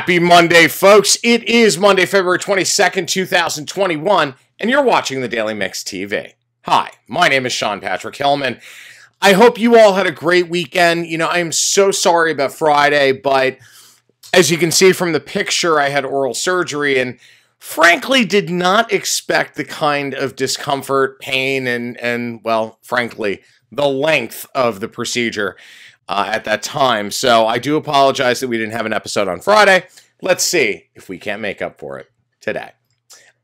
Happy Monday, folks. It is Monday, February 22nd, 2021, and you're watching the Daily Mix TV. Hi, my name is Sean Patrick Hillman. I hope you all had a great weekend. You know, I'm so sorry about Friday, but as you can see from the picture, I had oral surgery and frankly did not expect the kind of discomfort, pain, and well, frankly, the length of the procedure at that time. So I do apologize that we didn't have an episode on Friday. Let's see if we can't make up for it today.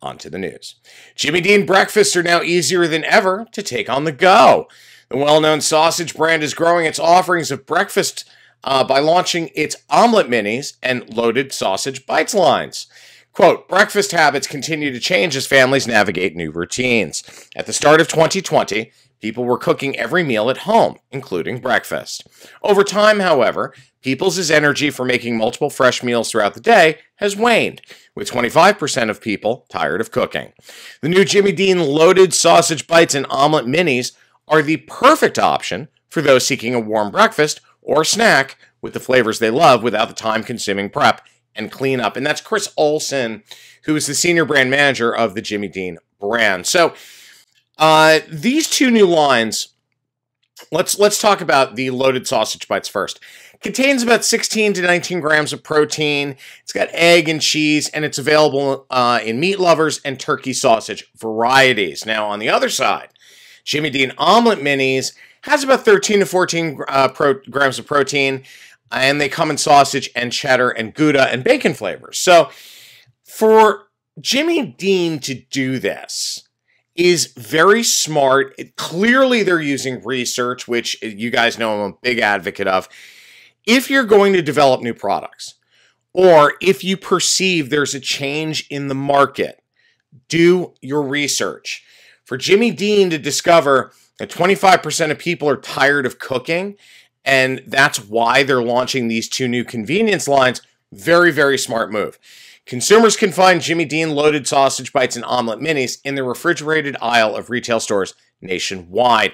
On to the news. Jimmy Dean breakfasts are now easier than ever to take on the go. The well-known sausage brand is growing its offerings of breakfast by launching its omelet minis and loaded sausage bites lines. Quote, breakfast habits continue to change as families navigate new routines. At the start of 2020, people were cooking every meal at home, including breakfast. Over time, however, people's energy for making multiple fresh meals throughout the day has waned, with 25% of people tired of cooking. The new Jimmy Dean loaded sausage bites and omelet minis are the perfect option for those seeking a warm breakfast or snack with the flavors they love without the time-consuming prep and cleanup. And that's Chris Olson, who is the senior brand manager of the Jimmy Dean brand. So these two new lines, let's talk about the loaded sausage bites first. Contains about 16 to 19 grams of protein. It's got egg and cheese, and it's available in meat lovers and turkey sausage varieties. Now, on the other side, Jimmy Dean omelet minis has about 13 to 14 grams of protein, and they come in sausage and cheddar and Gouda and bacon flavors. So for Jimmy Dean to do this is very smart. Clearly, they're using research, which you guys know I'm a big advocate of. If you're going to develop new products, or if you perceive there's a change in the market, do your research. For Jimmy Dean to discover that 25% of people are tired of cooking, and that's why they're launching these two new convenience lines, very, very smart move. Consumers can find Jimmy Dean loaded sausage bites and omelet minis in the refrigerated aisle of retail stores nationwide.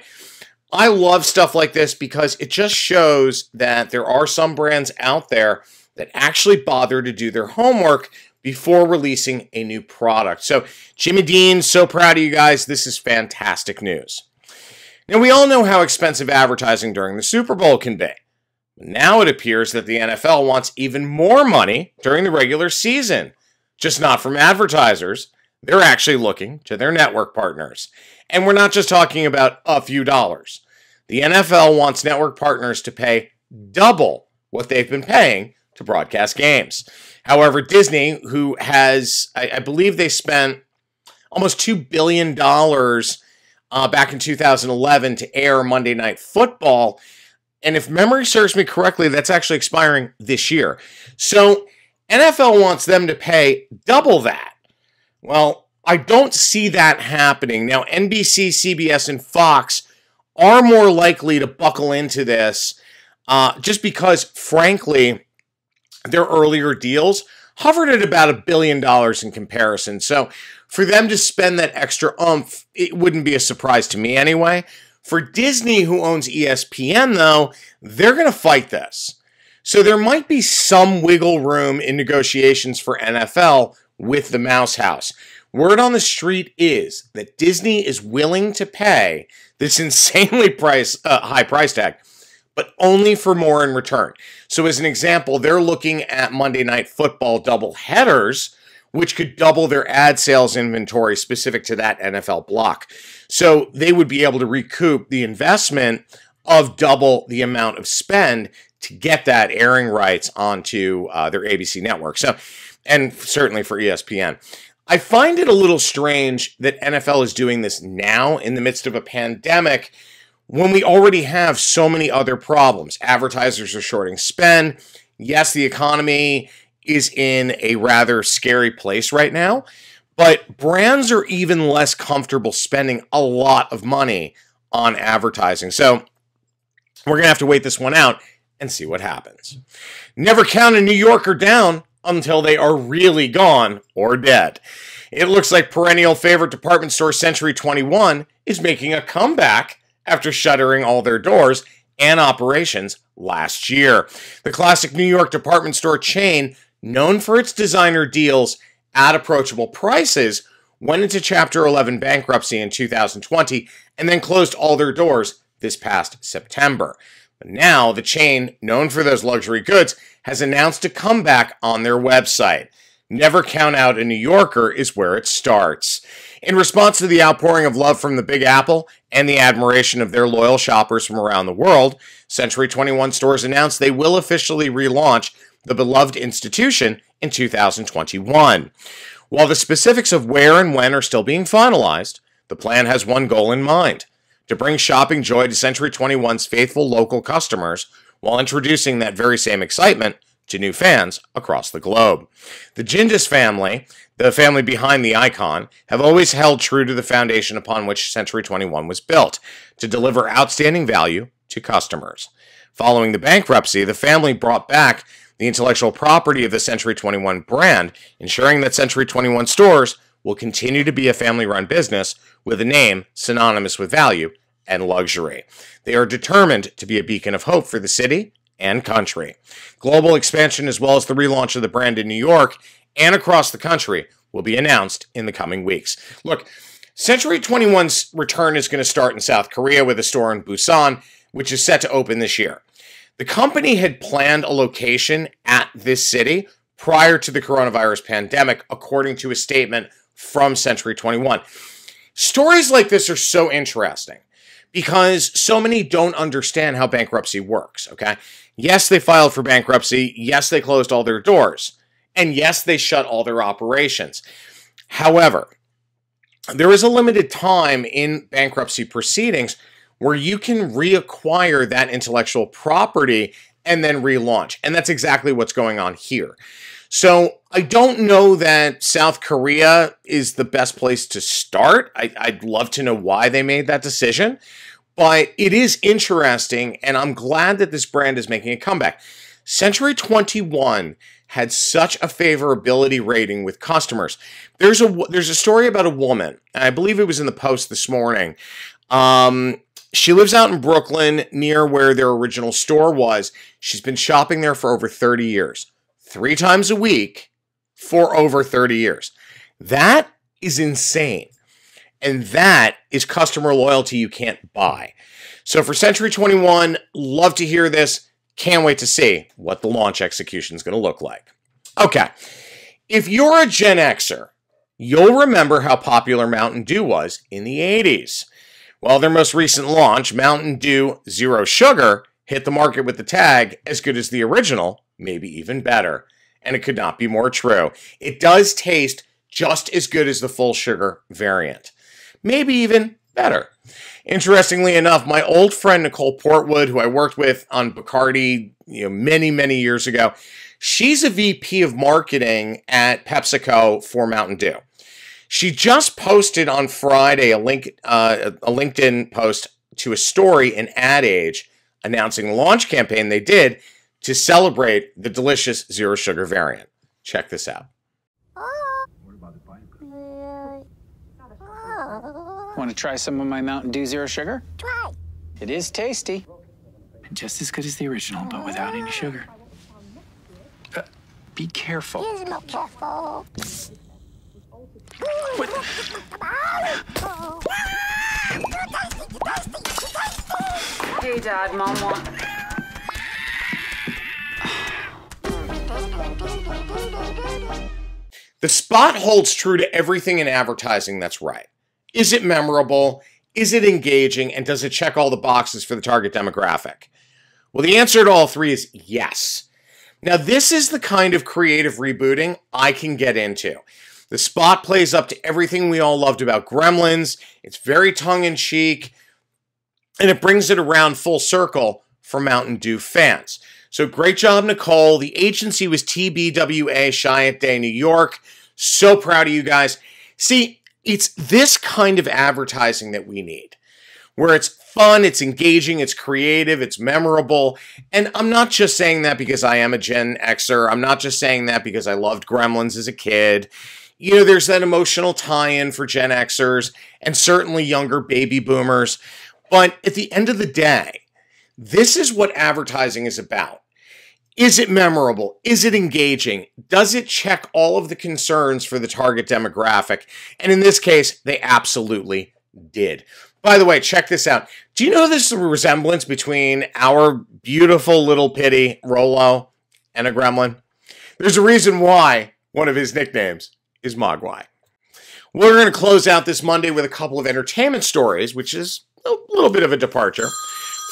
I love stuff like this because it just shows that there are some brands out there that actually bother to do their homework before releasing a new product. So Jimmy Dean, so proud of you guys. This is fantastic news. Now, we all know how expensive advertising during the Super Bowl can be. Now it appears that the NFL wants even more money during the regular season. Just not from advertisers. They're actually looking to their network partners. And we're not just talking about a few dollars. The NFL wants network partners to pay double what they've been paying to broadcast games. However, Disney, who has, I believe they spent almost $2 billion back in 2011 to air Monday Night Football, and if memory serves me correctly, that's actually expiring this year. So NFL wants them to pay double that. Well, I don't see that happening. Now, NBC, CBS, and Fox are more likely to buckle into this just because, frankly, their earlier deals hovered at about $1 billion in comparison. So for them to spend that extra oomph, it wouldn't be a surprise to me anyway. For Disney, who owns ESPN, though, they're going to fight this. So there might be some wiggle room in negotiations for NFL with the Mouse House. Word on the street is that Disney is willing to pay this insanely high price tag, but only for more in return. So as an example, they're looking at Monday Night Football double headers, which could double their ad sales inventory specific to that NFL block. So they would be able to recoup the investment of double the amount of spend to get that airing rights onto their ABC network. So, and certainly for ESPN. I find it a little strange that NFL is doing this now in the midst of a pandemic when we already have so many other problems. Advertisers are shorting spend. Yes, the economy is in a rather scary place right now, but brands are even less comfortable spending a lot of money on advertising. So we're going to have to wait this one out and see what happens. Never count a New Yorker down until they are really gone or dead. It looks like perennial favorite department store Century 21 is making a comeback after shuttering all their doors and operations last year. The classic New York department store chain known for its designer deals at approachable prices, went into Chapter 11 bankruptcy in 2020 and then closed all their doors this past September. But now the chain, known for those luxury goods, has announced a comeback on their website. Never count out a New Yorker is where it starts. In response to the outpouring of love from the Big Apple and the admiration of their loyal shoppers from around the world, Century 21 stores announced they will officially relaunch the beloved institution in 2021. While the specifics of where and when are still being finalized, the plan has one goal in mind: to bring shopping joy to Century 21's faithful local customers while introducing that very same excitement to new fans across the globe. The Gindis family, the family behind the icon, have always held true to the foundation upon which Century 21 was built, to deliver outstanding value to customers. Following the bankruptcy, the family brought back the intellectual property of the Century 21 brand, ensuring that Century 21 stores will continue to be a family-run business with a name synonymous with value and luxury. They are determined to be a beacon of hope for the city and country. Global expansion, as well as the relaunch of the brand in New York and across the country, will be announced in the coming weeks. Look, Century 21's return is going to start in South Korea with a store in Busan, which is set to open this year. The company had planned a location at this city prior to the coronavirus pandemic, according to a statement from Century 21. Stories like this are so interesting because so many don't understand how bankruptcy works, okay? Yes, they filed for bankruptcy. Yes, they closed all their doors. And yes, they shut all their operations. However, there is a limited time in bankruptcy proceedings where you can reacquire that intellectual property and then relaunch. And that's exactly what's going on here. So I don't know that South Korea is the best place to start. I'd love to know why they made that decision. But it is interesting, and I'm glad that this brand is making a comeback. Century 21 had such a favorability rating with customers. There's a story about a woman, and I believe it was in the Post this morning. She lives out in Brooklyn near where their original store was. She's been shopping there for over 30 years. 3 times a week for over 30 years. That is insane. And that is customer loyalty you can't buy. So for Century 21, love to hear this. Can't wait to see what the launch execution is going to look like. Okay, if you're a Gen Xer, you'll remember how popular Mountain Dew was in the 80s. Well, their most recent launch, Mountain Dew Zero Sugar, hit the market with the tag, as good as the original, maybe even better. And it could not be more true. It does taste just as good as the full sugar variant. Maybe even better. Interestingly enough, my old friend Nicole Portwood, who I worked with on Bacardi many, many years ago, she's a VP of marketing at PepsiCo for Mountain Dew. She just posted on Friday a LinkedIn post to a story in Ad Age announcing the launch campaign they did to celebrate the delicious zero sugar variant. Check this out. Want to try some of my Mountain Dew Zero Sugar? Try. It is tasty. And just as good as the original, but without any sugar. Be careful. He's not careful. What? Hey, Dad, Mom wants... The spot holds true to everything in advertising that's right. Is it memorable? Is it engaging? And does it check all the boxes for the target demographic? Well, the answer to all three is yes. Now, this is the kind of creative rebooting I can get into. The spot plays up to everything we all loved about Gremlins. It's very tongue-in-cheek, and it brings it around full circle for Mountain Dew fans. So great job, Nicole. The agency was TBWA Chiat Day, New York. So proud of you guys. See, it's this kind of advertising that we need, where it's fun, it's engaging, it's creative, it's memorable. And I'm not just saying that because I am a Gen Xer. I'm not just saying that because I loved Gremlins as a kid. You know, there's that emotional tie-in for Gen Xers and certainly younger baby boomers. But at the end of the day, this is what advertising is about. Is it memorable? Is it engaging? Does it check all of the concerns for the target demographic? And in this case, they absolutely did. By the way, check this out. Do you know there's a resemblance between our beautiful little pitty Rolo and a gremlin? There's a reason why one of his nicknames is Mogwai. We're going to close out this Monday with a couple of entertainment stories, which is a little bit of a departure.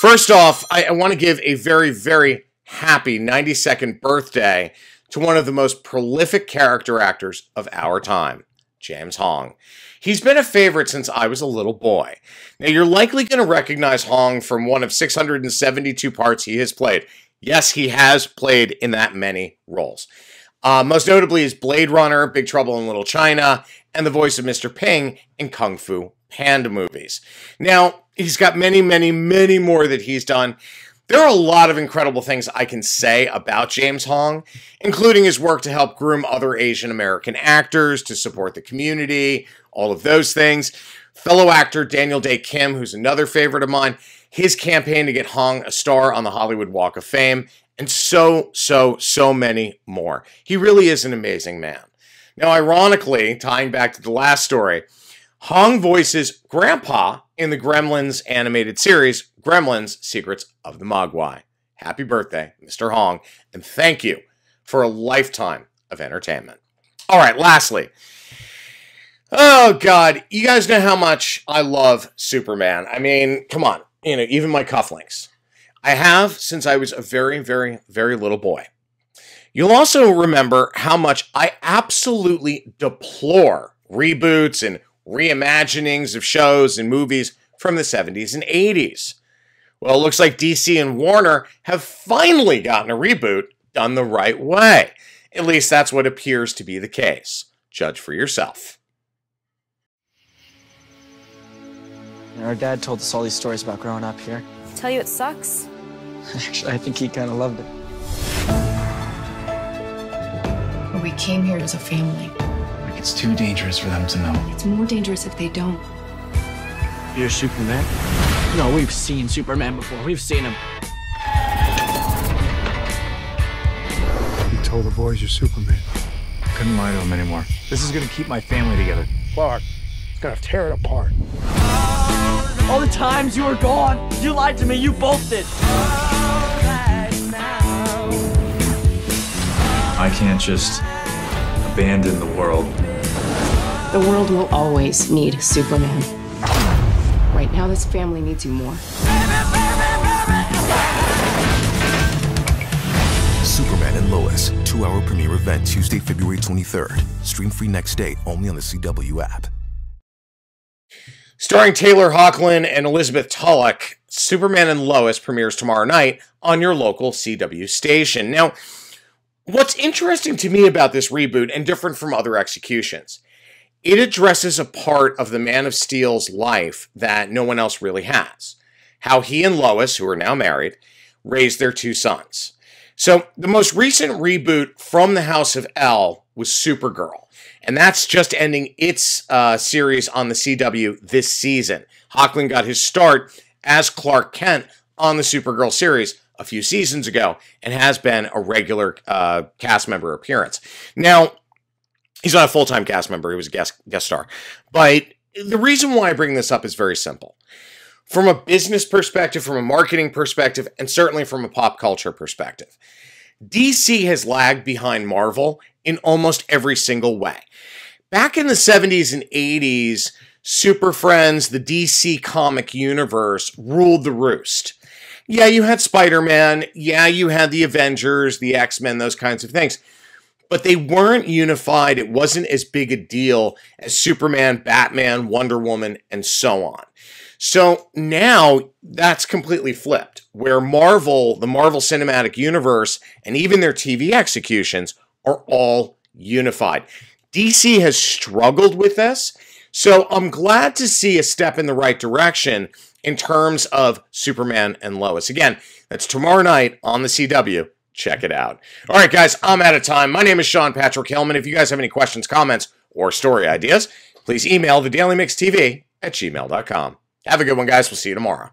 First off, I want to give a very, very happy 92nd birthday to one of the most prolific character actors of our time, James Hong. He's been a favorite since I was a little boy. Now, you're likely going to recognize Hong from one of 672 parts he has played. Yes, he has played in that many roles. Most notably is Blade Runner, Big Trouble in Little China, and the voice of Mr. Ping in Kung Fu Panda movies. Now, he's got many, many, many more that he's done. There are a lot of incredible things I can say about James Hong, including his work to help groom other Asian American actors, to support the community, all of those things. Fellow actor Daniel Day Kim, who's another favorite of mine, his campaign to get Hong a star on the Hollywood Walk of Fame, and so many more. He really is an amazing man. Now, ironically, tying back to the last story, Hong voices Grandpa in the Gremlins animated series, Gremlins: Secrets of the Mogwai. Happy birthday, Mr. Hong, and thank you for a lifetime of entertainment. All right, lastly, oh God, you guys know how much I love Superman. I mean, come on, even my cufflinks. I have since I was a very, very, very little boy. You'll also remember how much I absolutely deplore reboots and reimaginings of shows and movies from the 70s and 80s. Well, it looks like DC and Warner have finally gotten a reboot done the right way. At least that's what appears to be the case. Judge for yourself. Our dad told us all these stories about growing up here. Tell you it sucks? Actually, I think he kind of loved it. We came here as a family. Like it's too dangerous for them to know. It's more dangerous if they don't. You're Superman? No, we've seen Superman before. We've seen him. You told the boys you're Superman. Couldn't lie to them anymore. This is gonna keep my family together. Clark, it's gonna tear it apart. All the times you were gone, you lied to me. You both did. I can't just abandon the world. The world will always need Superman. Right now, this family needs you more. Superman and Lois, 2-hour premiere event Tuesday, February 23rd. Stream free next day only on the CW app. Starring Taylor Hoechlin and Elizabeth Tulloch, Superman and Lois premieres tomorrow night on your local CW station. Now, what's interesting to me about this reboot, and different from other executions, it addresses a part of the Man of Steel's life that no one else really has. How he and Lois, who are now married, raised their 2 sons. So the most recent reboot from the House of El was Supergirl. And that's just ending its series on the CW this season. Hoechlin got his start as Clark Kent on the Supergirl series a few seasons ago and has been a regular cast member appearance. Now, he's not a full-time cast member. He was a guest star. But the reason why I bring this up is very simple. From a business perspective, from a marketing perspective, and certainly from a pop culture perspective, DC has lagged behind Marvel in almost every single way. Back in the 70s and 80s, Super Friends, the DC comic universe, ruled the roost. Yeah, you had Spider-Man. Yeah, you had the Avengers, the X-Men, those kinds of things. But they weren't unified. It wasn't as big a deal as Superman, Batman, Wonder Woman, and so on. So now that's completely flipped, where Marvel, the Marvel Cinematic Universe, and even their TV executions are all unified. DC has struggled with this, so I'm glad to see a step in the right direction in terms of Superman and Lois. Again, that's tomorrow night on the CW. Check it out. All right, guys, I'm out of time. My name is Sean Patrick Hillman. If you guys have any questions, comments, or story ideas, please email thedailymixtv@gmail.com. Have a good one, guys. We'll see you tomorrow.